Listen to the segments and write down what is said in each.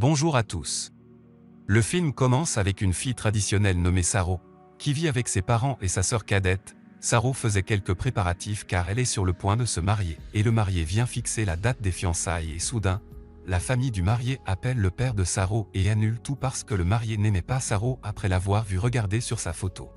Bonjour à tous. Le film commence avec une fille traditionnelle nommée Saro, qui vit avec ses parents et sa sœur cadette. Saro faisait quelques préparatifs car elle est sur le point de se marier, et le marié vient fixer la date des fiançailles et soudain, la famille du marié appelle le père de Saro et annule tout parce que le marié n'aimait pas Saro après l'avoir vu regarder sur sa photo.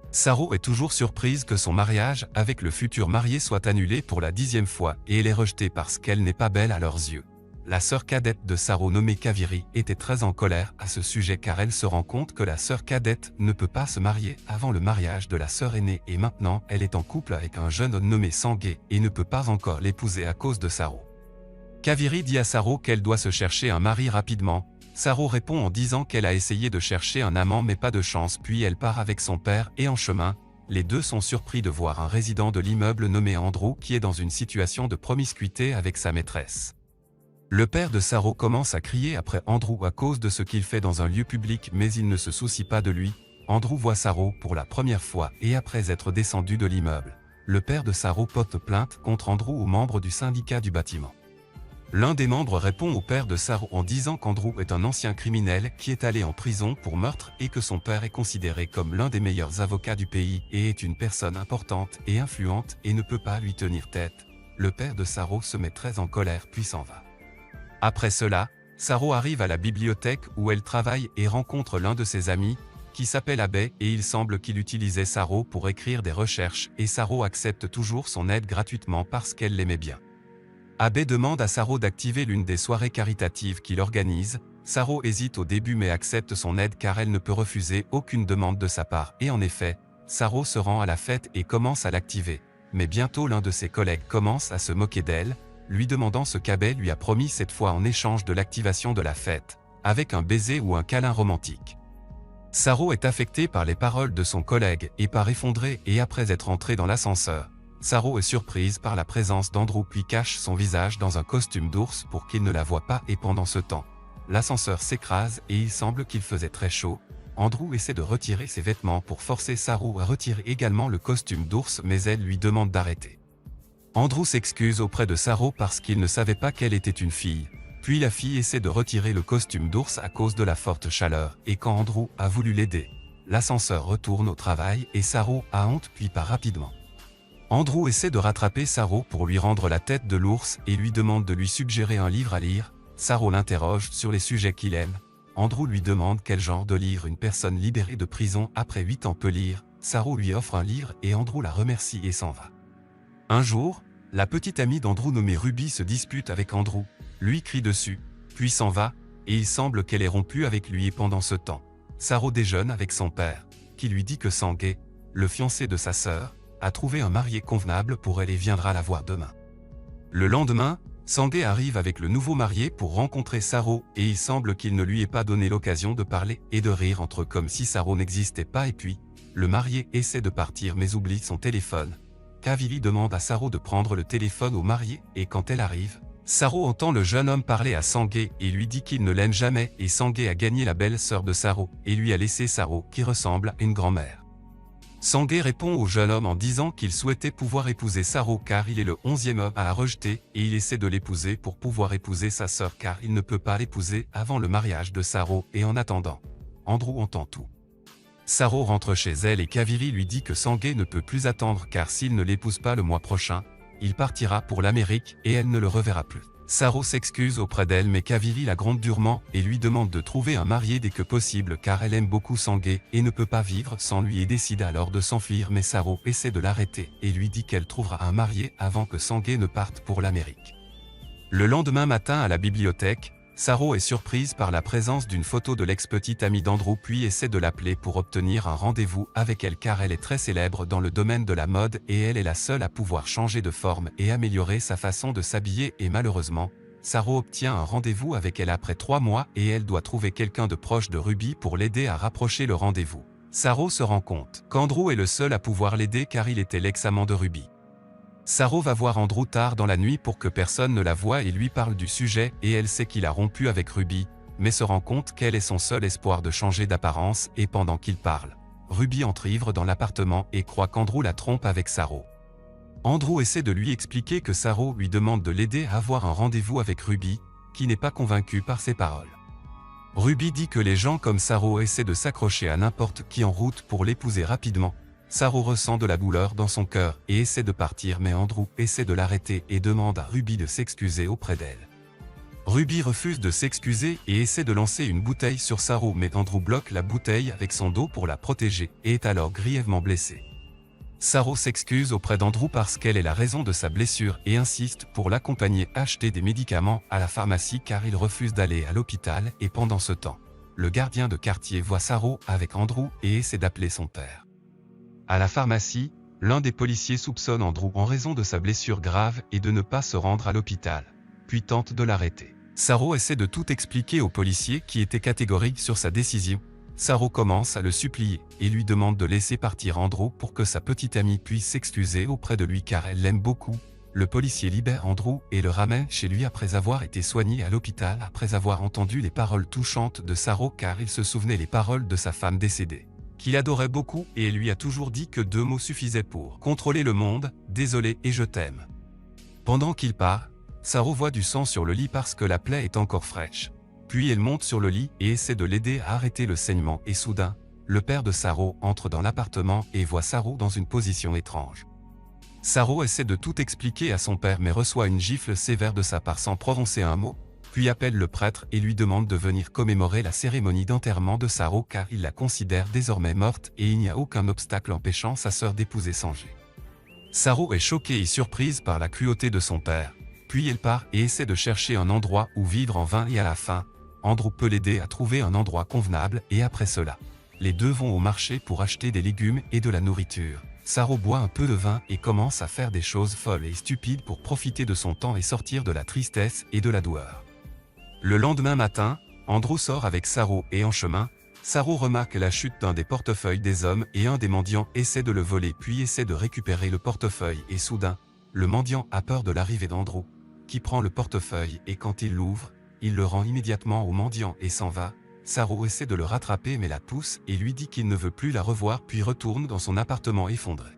Saro est toujours surprise que son mariage avec le futur marié soit annulé pour la 10e fois et elle est rejetée parce qu'elle n'est pas belle à leurs yeux. La sœur cadette de Saro nommée Kaviri était très en colère à ce sujet car elle se rend compte que la sœur cadette ne peut pas se marier avant le mariage de la sœur aînée et maintenant elle est en couple avec un jeune homme nommé Sangue et ne peut pas encore l'épouser à cause de Saro. Kaviri dit à Saro qu'elle doit se chercher un mari rapidement. Saro répond en disant qu'elle a essayé de chercher un amant mais pas de chance puis elle part avec son père et en chemin, les deux sont surpris de voir un résident de l'immeuble nommé Andrew qui est dans une situation de promiscuité avec sa maîtresse. Le père de Saro commence à crier après Andrew à cause de ce qu'il fait dans un lieu public mais il ne se soucie pas de lui. Andrew voit Saro pour la première fois et après être descendu de l'immeuble, le père de Saro porte plainte contre Andrew aux membres du syndicat du bâtiment. L'un des membres répond au père de Saro en disant qu'Andrew est un ancien criminel qui est allé en prison pour meurtre et que son père est considéré comme l'un des meilleurs avocats du pays et est une personne importante et influente et ne peut pas lui tenir tête. Le père de Saro se met très en colère puis s'en va. Après cela, Saro arrive à la bibliothèque où elle travaille et rencontre l'un de ses amis, qui s'appelle Abe et il semble qu'il utilisait Saro pour écrire des recherches et Saro accepte toujours son aide gratuitement parce qu'elle l'aimait bien. Abe demande à Saro d'activer l'une des soirées caritatives qu'il organise. Saro hésite au début mais accepte son aide car elle ne peut refuser aucune demande de sa part et en effet, Saro se rend à la fête et commence à l'activer. Mais bientôt l'un de ses collègues commence à se moquer d'elle, lui demandant ce qu'Abe lui a promis cette fois en échange de l'activation de la fête, avec un baiser ou un câlin romantique. Saro est affectée par les paroles de son collègue et part effondrée et après être entrée dans l'ascenseur, Saro est surprise par la présence d'Andrew puis cache son visage dans un costume d'ours pour qu'il ne la voie pas et pendant ce temps, l'ascenseur s'écrase et il semble qu'il faisait très chaud. Andrew essaie de retirer ses vêtements pour forcer Saro à retirer également le costume d'ours mais elle lui demande d'arrêter. Andrew s'excuse auprès de Saro parce qu'il ne savait pas qu'elle était une fille, puis la fille essaie de retirer le costume d'ours à cause de la forte chaleur et quand Andrew a voulu l'aider, l'ascenseur retourne au travail et Saro a honte puis part rapidement. Andrew essaie de rattraper Saro pour lui rendre la tête de l'ours et lui demande de lui suggérer un livre à lire. Saro l'interroge sur les sujets qu'il aime. Andrew lui demande quel genre de livre une personne libérée de prison après 8 ans peut lire. Saro lui offre un livre et Andrew la remercie et s'en va. Un jour, la petite amie d'Andrew nommée Ruby se dispute avec Andrew, lui crie dessus, puis s'en va, et il semble qu'elle ait rompu avec lui et pendant ce temps, Saro déjeune avec son père, qui lui dit que Sangue, le fiancé de sa sœur, a trouvé un marié convenable pour elle et viendra la voir demain. Le lendemain, Sangue arrive avec le nouveau marié pour rencontrer Saro et il semble qu'il ne lui ait pas donné l'occasion de parler et de rire entre eux comme si Saro n'existait pas et puis, le marié essaie de partir mais oublie son téléphone. Kaviri demande à Saro de prendre le téléphone au marié et quand elle arrive, Saro entend le jeune homme parler à Sangue et lui dit qu'il ne l'aime jamais et Sangue a gagné la belle-sœur de Saro et lui a laissé Saro qui ressemble à une grand-mère. Sangue répond au jeune homme en disant qu'il souhaitait pouvoir épouser Saro car il est le 11e homme à la rejeter et il essaie de l'épouser pour pouvoir épouser sa sœur car il ne peut pas l'épouser avant le mariage de Saro et en attendant, Andrew entend tout. Saro rentre chez elle et Kaviri lui dit que Sangue ne peut plus attendre car s'il ne l'épouse pas le mois prochain, il partira pour l'Amérique et elle ne le reverra plus. Saro s'excuse auprès d'elle mais Kaviri la gronde durement et lui demande de trouver un marié dès que possible car elle aime beaucoup Sangue et ne peut pas vivre sans lui et décide alors de s'enfuir mais Saro essaie de l'arrêter et lui dit qu'elle trouvera un marié avant que Sangue ne parte pour l'Amérique. Le lendemain matin à la bibliothèque, Saro est surprise par la présence d'une photo de l'ex-petite amie d'Andrew puis essaie de l'appeler pour obtenir un rendez-vous avec elle car elle est très célèbre dans le domaine de la mode et elle est la seule à pouvoir changer de forme et améliorer sa façon de s'habiller et malheureusement, Saro obtient un rendez-vous avec elle après 3 mois et elle doit trouver quelqu'un de proche de Ruby pour l'aider à rapprocher le rendez-vous. Saro se rend compte qu'Andrew est le seul à pouvoir l'aider car il était l'ex-amant de Ruby. Saro va voir Andrew tard dans la nuit pour que personne ne la voie et lui parle du sujet et elle sait qu'il a rompu avec Ruby, mais se rend compte qu'elle est son seul espoir de changer d'apparence et pendant qu'il parle, Ruby entre ivre dans l'appartement et croit qu'Andrew la trompe avec Saro. Andrew essaie de lui expliquer que Saro lui demande de l'aider à avoir un rendez-vous avec Ruby, qui n'est pas convaincu par ses paroles. Ruby dit que les gens comme Saro essaient de s'accrocher à n'importe qui en route pour l'épouser rapidement. Saro ressent de la douleur dans son cœur et essaie de partir, mais Andrew essaie de l'arrêter et demande à Ruby de s'excuser auprès d'elle. Ruby refuse de s'excuser et essaie de lancer une bouteille sur Saro, mais Andrew bloque la bouteille avec son dos pour la protéger et est alors grièvement blessé. Saro s'excuse auprès d'Andrew parce qu'elle est la raison de sa blessure et insiste pour l'accompagner acheter des médicaments à la pharmacie car il refuse d'aller à l'hôpital, et pendant ce temps, le gardien de quartier voit Saro avec Andrew et essaie d'appeler son père. À la pharmacie, l'un des policiers soupçonne Andrew en raison de sa blessure grave et de ne pas se rendre à l'hôpital, puis tente de l'arrêter. Saro essaie de tout expliquer au policier qui était catégorique sur sa décision. Saro commence à le supplier et lui demande de laisser partir Andrew pour que sa petite amie puisse s'excuser auprès de lui car elle l'aime beaucoup. Le policier libère Andrew et le ramène chez lui après avoir été soigné à l'hôpital, après avoir entendu les paroles touchantes de Saro car il se souvenait les paroles de sa femme décédée, qu'il adorait beaucoup, et elle lui a toujours dit que 2 mots suffisaient pour contrôler le monde: désolé et je t'aime. Pendant qu'il part, Saro voit du sang sur le lit parce que la plaie est encore fraîche. Puis elle monte sur le lit et essaie de l'aider à arrêter le saignement, et soudain, le père de Saro entre dans l'appartement et voit Saro dans une position étrange. Saro essaie de tout expliquer à son père mais reçoit une gifle sévère de sa part sans prononcer un mot, puis appelle le prêtre et lui demande de venir commémorer la cérémonie d'enterrement de Saro car il la considère désormais morte et il n'y a aucun obstacle empêchant sa sœur d'épouser Sanjay. Saro est choquée et surprise par la cruauté de son père, puis elle part et essaie de chercher un endroit où vivre en vain, et à la fin, Andrew peut l'aider à trouver un endroit convenable, et après cela, les deux vont au marché pour acheter des légumes et de la nourriture. Saro boit un peu de vin et commence à faire des choses folles et stupides pour profiter de son temps et sortir de la tristesse et de la douleur. Le lendemain matin, Andrew sort avec Saro et en chemin, Saro remarque la chute d'un des portefeuilles des hommes et un des mendiants essaie de le voler puis essaie de récupérer le portefeuille, et soudain, le mendiant a peur de l'arrivée d'Andrew, qui prend le portefeuille et quand il l'ouvre, il le rend immédiatement au mendiant et s'en va. Saro essaie de le rattraper mais la pousse et lui dit qu'il ne veut plus la revoir puis retourne dans son appartement effondré.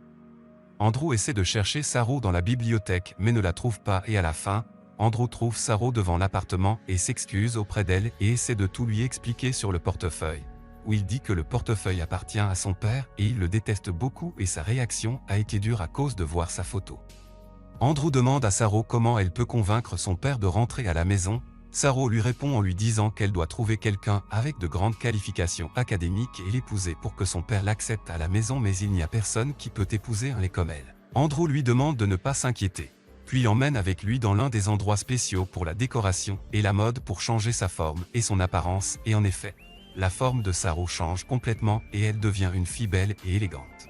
Andrew essaie de chercher Saro dans la bibliothèque mais ne la trouve pas, et à la fin, Andrew trouve Saro devant l'appartement et s'excuse auprès d'elle et essaie de tout lui expliquer sur le portefeuille, où il dit que le portefeuille appartient à son père et il le déteste beaucoup et sa réaction a été dure à cause de voir sa photo. Andrew demande à Saro comment elle peut convaincre son père de rentrer à la maison. Saro lui répond en lui disant qu'elle doit trouver quelqu'un avec de grandes qualifications académiques et l'épouser pour que son père l'accepte à la maison, mais il n'y a personne qui peut épouser un laid comme elle. Andrew lui demande de ne pas s'inquiéter, puis l'emmène avec lui dans l'un des endroits spéciaux pour la décoration et la mode pour changer sa forme et son apparence, et en effet, la forme de Saro change complètement et elle devient une fille belle et élégante.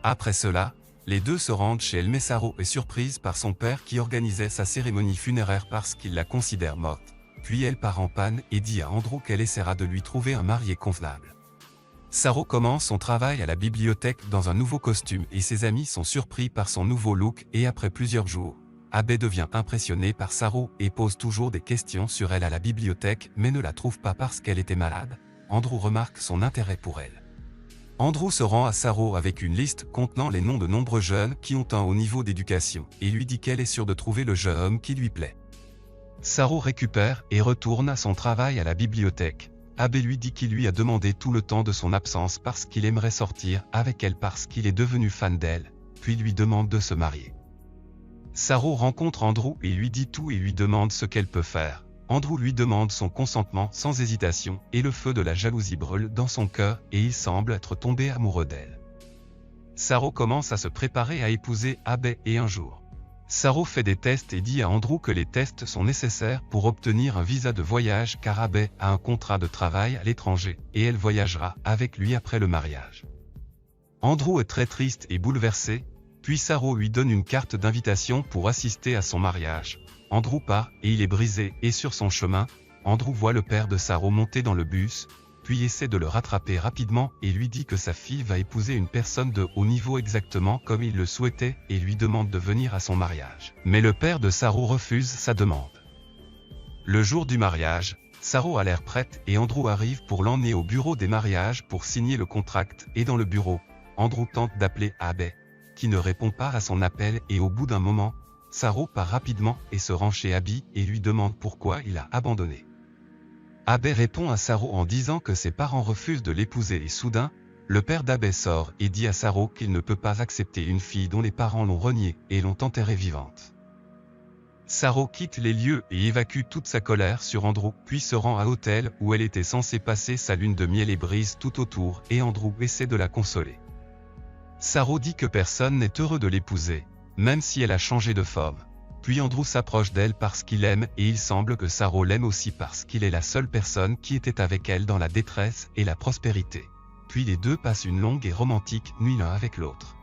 Après cela, les deux se rendent chez elle mais Saro est surprise par son père qui organisait sa cérémonie funéraire parce qu'il la considère morte. Puis elle part en panne et dit à Andrew qu'elle essaiera de lui trouver un mari convenable. Saro commence son travail à la bibliothèque dans un nouveau costume et ses amis sont surpris par son nouveau look, et après plusieurs jours, Abbé devient impressionné par Saro et pose toujours des questions sur elle à la bibliothèque mais ne la trouve pas parce qu'elle était malade. Andrew remarque son intérêt pour elle. Andrew se rend à Saro avec une liste contenant les noms de nombreux jeunes qui ont un haut niveau d'éducation et lui dit qu'elle est sûre de trouver le jeune homme qui lui plaît. Saro récupère et retourne à son travail à la bibliothèque. Abbé lui dit qu'il lui a demandé tout le temps de son absence parce qu'il aimerait sortir avec elle parce qu'il est devenu fan d'elle, puis lui demande de se marier. Saro rencontre Andrew et lui dit tout et lui demande ce qu'elle peut faire. Andrew lui demande son consentement sans hésitation et le feu de la jalousie brûle dans son cœur et il semble être tombé amoureux d'elle. Saro commence à se préparer à épouser Abbé et un jour, Saro fait des tests et dit à Andrew que les tests sont nécessaires pour obtenir un visa de voyage car Abbé a un contrat de travail à l'étranger et elle voyagera avec lui après le mariage. Andrew est très triste et bouleversé, puis Saro lui donne une carte d'invitation pour assister à son mariage. Andrew part et il est brisé et sur son chemin, Andrew voit le père de Saro monter dans le bus, puis essaie de le rattraper rapidement et lui dit que sa fille va épouser une personne de haut niveau exactement comme il le souhaitait et lui demande de venir à son mariage. Mais le père de Saro refuse sa demande. Le jour du mariage, Saro a l'air prête et Andrew arrive pour l'emmener au bureau des mariages pour signer le contrat et dans le bureau, Andrew tente d'appeler Abbé, qui ne répond pas à son appel et au bout d'un moment, Saro part rapidement et se rend chez Abby et lui demande pourquoi il a abandonné. Abe répond à Saro en disant que ses parents refusent de l'épouser et soudain, le père d'Abe sort et dit à Saro qu'il ne peut pas accepter une fille dont les parents l'ont reniée et l'ont enterrée vivante. Saro quitte les lieux et évacue toute sa colère sur Andrew, puis se rend à l'hôtel où elle était censée passer sa lune de miel et brise tout autour et Andrew essaie de la consoler. Saro dit que personne n'est heureux de l'épouser, même si elle a changé de forme. Puis Andrew s'approche d'elle parce qu'il l'aime et il semble que Saro l'aime aussi parce qu'il est la seule personne qui était avec elle dans la détresse et la prospérité. Puis les deux passent une longue et romantique nuit l'un avec l'autre.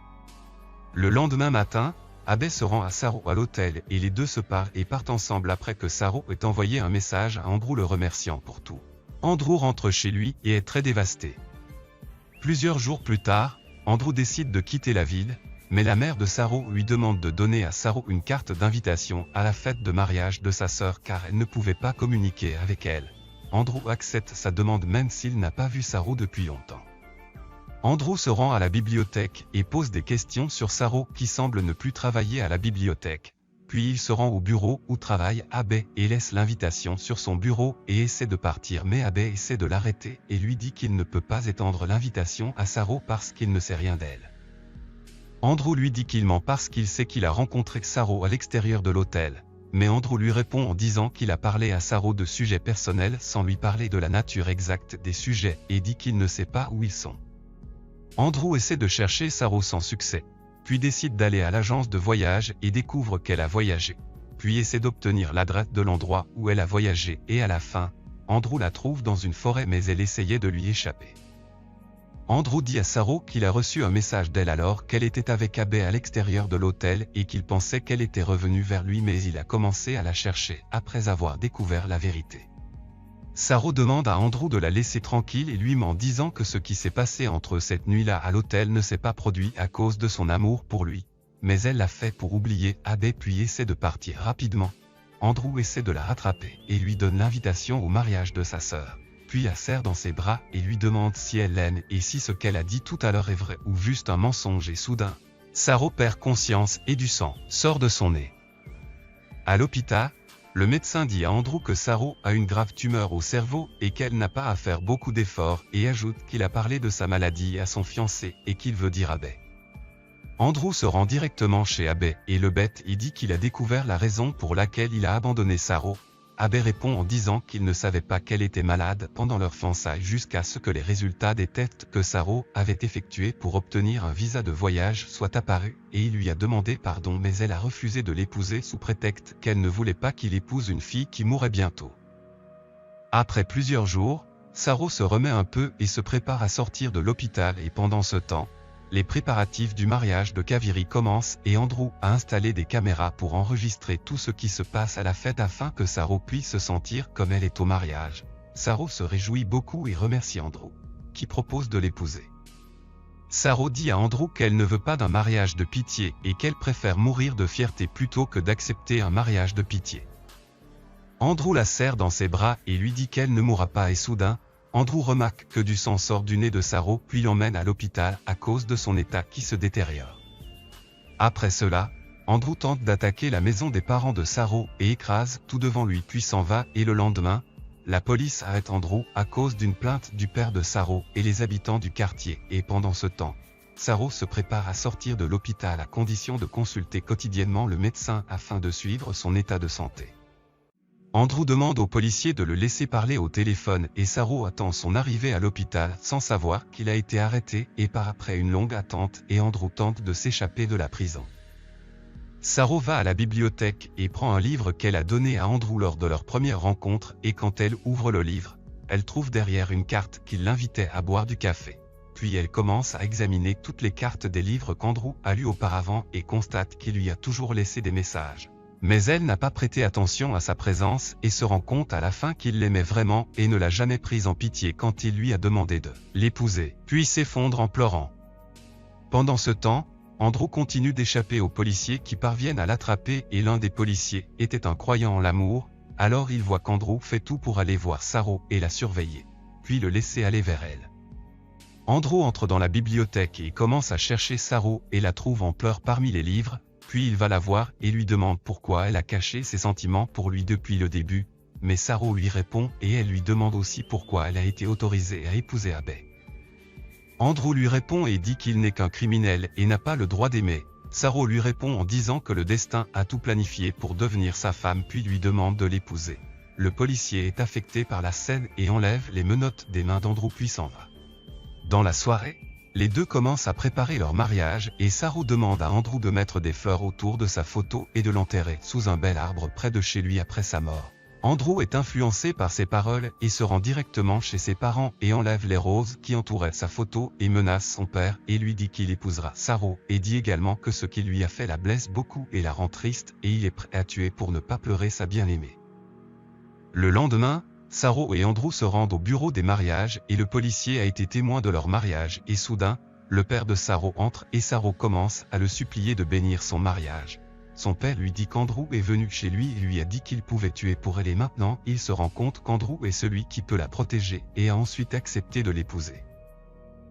Le lendemain matin, Abe se rend à Saro à l'hôtel et les deux se parent et partent ensemble après que Saro ait envoyé un message à Andrew le remerciant pour tout. Andrew rentre chez lui et est très dévasté. Plusieurs jours plus tard, Andrew décide de quitter la ville, mais la mère de Saro lui demande de donner à Saro une carte d'invitation à la fête de mariage de sa sœur car elle ne pouvait pas communiquer avec elle. Andrew accepte sa demande même s'il n'a pas vu Saro depuis longtemps. Andrew se rend à la bibliothèque et pose des questions sur Saro qui semble ne plus travailler à la bibliothèque. Puis il se rend au bureau où travaille Abe et laisse l'invitation sur son bureau et essaie de partir mais Abe essaie de l'arrêter et lui dit qu'il ne peut pas étendre l'invitation à Saro parce qu'il ne sait rien d'elle. Andrew lui dit qu'il ment parce qu'il sait qu'il a rencontré Saro à l'extérieur de l'hôtel. Mais Andrew lui répond en disant qu'il a parlé à Saro de sujets personnels sans lui parler de la nature exacte des sujets et dit qu'il ne sait pas où ils sont. Andrew essaie de chercher Saro sans succès, puis décide d'aller à l'agence de voyage et découvre qu'elle a voyagé. Puis essaie d'obtenir l'adresse de l'endroit où elle a voyagé et à la fin, Andrew la trouve dans une forêt mais elle essayait de lui échapper. Andrew dit à Saro qu'il a reçu un message d'elle alors qu'elle était avec Abe à l'extérieur de l'hôtel et qu'il pensait qu'elle était revenue vers lui mais il a commencé à la chercher après avoir découvert la vérité. Saro demande à Andrew de la laisser tranquille et lui ment disant que ce qui s'est passé entre eux cette nuit-là à l'hôtel ne s'est pas produit à cause de son amour pour lui, mais elle l'a fait pour oublier Abe puis essaie de partir rapidement. Andrew essaie de la rattraper et lui donne l'invitation au mariage de sa sœur. Puis la serre dans ses bras et lui demande si elle l'aime et si ce qu'elle a dit tout à l'heure est vrai ou juste un mensonge et soudain, Saro perd conscience et du sang sort de son nez. À l'hôpital, le médecin dit à Andrew que Saro a une grave tumeur au cerveau et qu'elle n'a pas à faire beaucoup d'efforts et ajoute qu'il a parlé de sa maladie à son fiancé et qu'il veut dire Abe. Andrew se rend directement chez Abe et le bête et dit qu'il a découvert la raison pour laquelle il a abandonné Saro. Abe répond en disant qu'il ne savait pas qu'elle était malade pendant leur fiançailles jusqu'à ce que les résultats des tests que Saro avait effectués pour obtenir un visa de voyage soient apparus et il lui a demandé pardon mais elle a refusé de l'épouser sous prétexte qu'elle ne voulait pas qu'il épouse une fille qui mourrait bientôt. Après plusieurs jours, Saro se remet un peu et se prépare à sortir de l'hôpital et pendant ce temps, les préparatifs du mariage de Kaviri commencent et Andrew a installé des caméras pour enregistrer tout ce qui se passe à la fête afin que Saro puisse se sentir comme elle est au mariage. Saro se réjouit beaucoup et remercie Andrew, qui propose de l'épouser. Saro dit à Andrew qu'elle ne veut pas d'un mariage de pitié et qu'elle préfère mourir de fierté plutôt que d'accepter un mariage de pitié. Andrew la serre dans ses bras et lui dit qu'elle ne mourra pas et soudain, Andrew remarque que du sang sort du nez de Saro puis l'emmène à l'hôpital à cause de son état qui se détériore. Après cela, Andrew tente d'attaquer la maison des parents de Saro et écrase tout devant lui puis s'en va et le lendemain, la police arrête Andrew à cause d'une plainte du père de Saro et les habitants du quartier et pendant ce temps, Saro se prépare à sortir de l'hôpital à condition de consulter quotidiennement le médecin afin de suivre son état de santé. Andrew demande au policier de le laisser parler au téléphone et Saro attend son arrivée à l'hôpital sans savoir qu'il a été arrêté et part après une longue attente et Andrew tente de s'échapper de la prison. Saro va à la bibliothèque et prend un livre qu'elle a donné à Andrew lors de leur première rencontre et quand elle ouvre le livre, elle trouve derrière une carte qui l'invitait à boire du café. Puis elle commence à examiner toutes les cartes des livres qu'Andrew a lus auparavant et constate qu'il lui a toujours laissé des messages. Mais elle n'a pas prêté attention à sa présence et se rend compte à la fin qu'il l'aimait vraiment et ne l'a jamais prise en pitié quand il lui a demandé de l'épouser, puis s'effondre en pleurant. Pendant ce temps, Andrew continue d'échapper aux policiers qui parviennent à l'attraper et l'un des policiers était un croyant en l'amour, alors il voit qu'Andrew fait tout pour aller voir Saro et la surveiller, puis le laisser aller vers elle. Andrew entre dans la bibliothèque et commence à chercher Saro et la trouve en pleurs parmi les livres. Puis il va la voir et lui demande pourquoi elle a caché ses sentiments pour lui depuis le début, mais Saro lui répond et elle lui demande aussi pourquoi elle a été autorisée à épouser Abbey. Andrew lui répond et dit qu'il n'est qu'un criminel et n'a pas le droit d'aimer. Saro lui répond en disant que le destin a tout planifié pour devenir sa femme puis lui demande de l'épouser. Le policier est affecté par la scène et enlève les menottes des mains d'Andrew puis s'en va. Dans la soirée, les deux commencent à préparer leur mariage et Saro demande à Andrew de mettre des fleurs autour de sa photo et de l'enterrer sous un bel arbre près de chez lui après sa mort. Andrew est influencé par ces paroles et se rend directement chez ses parents et enlève les roses qui entouraient sa photo et menace son père et lui dit qu'il épousera Saro et dit également que ce qui lui a fait la blesse beaucoup et la rend triste et il est prêt à tuer pour ne pas pleurer sa bien-aimée. Le lendemain, Saro et Andrew se rendent au bureau des mariages et le policier a été témoin de leur mariage et soudain, le père de Saro entre et Saro commence à le supplier de bénir son mariage. Son père lui dit qu'Andrew est venu chez lui et lui a dit qu'il pouvait tuer pour elle et maintenant il se rend compte qu'Andrew est celui qui peut la protéger et a ensuite accepté de l'épouser.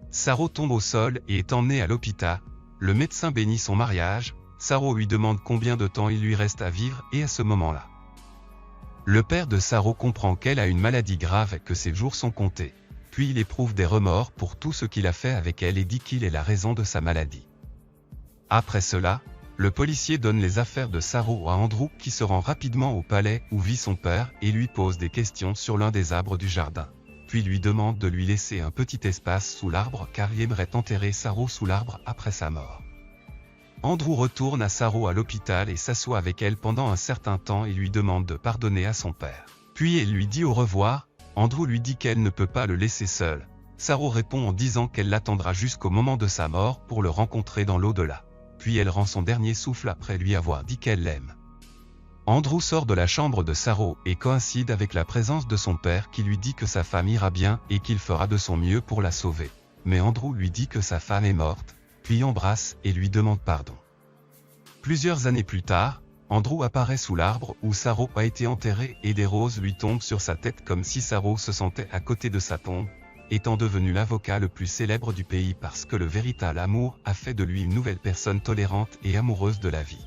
Saro tombe au sol et est emmené à l'hôpital. Le médecin bénit son mariage, Saro lui demande combien de temps il lui reste à vivre et à ce moment-là, le père de Saro comprend qu'elle a une maladie grave et que ses jours sont comptés. Puis il éprouve des remords pour tout ce qu'il a fait avec elle et dit qu'il est la raison de sa maladie. Après cela, le policier donne les affaires de Saro à Andrew qui se rend rapidement au palais où vit son père et lui pose des questions sur l'un des arbres du jardin. Puis lui demande de lui laisser un petit espace sous l'arbre car il aimerait enterrer Saro sous l'arbre après sa mort. Andrew retourne à Saro à l'hôpital et s'assoit avec elle pendant un certain temps et lui demande de pardonner à son père. Puis elle lui dit au revoir, Andrew lui dit qu'elle ne peut pas le laisser seul. Saro répond en disant qu'elle l'attendra jusqu'au moment de sa mort pour le rencontrer dans l'au-delà. Puis elle rend son dernier souffle après lui avoir dit qu'elle l'aime. Andrew sort de la chambre de Saro et coïncide avec la présence de son père qui lui dit que sa femme ira bien et qu'il fera de son mieux pour la sauver. Mais Andrew lui dit que sa femme est morte, puis embrasse et lui demande pardon. Plusieurs années plus tard, Andrew apparaît sous l'arbre où Saro a été enterré et des roses lui tombent sur sa tête comme si Saro se sentait à côté de sa tombe, étant devenu l'avocat le plus célèbre du pays parce que le véritable amour a fait de lui une nouvelle personne tolérante et amoureuse de la vie.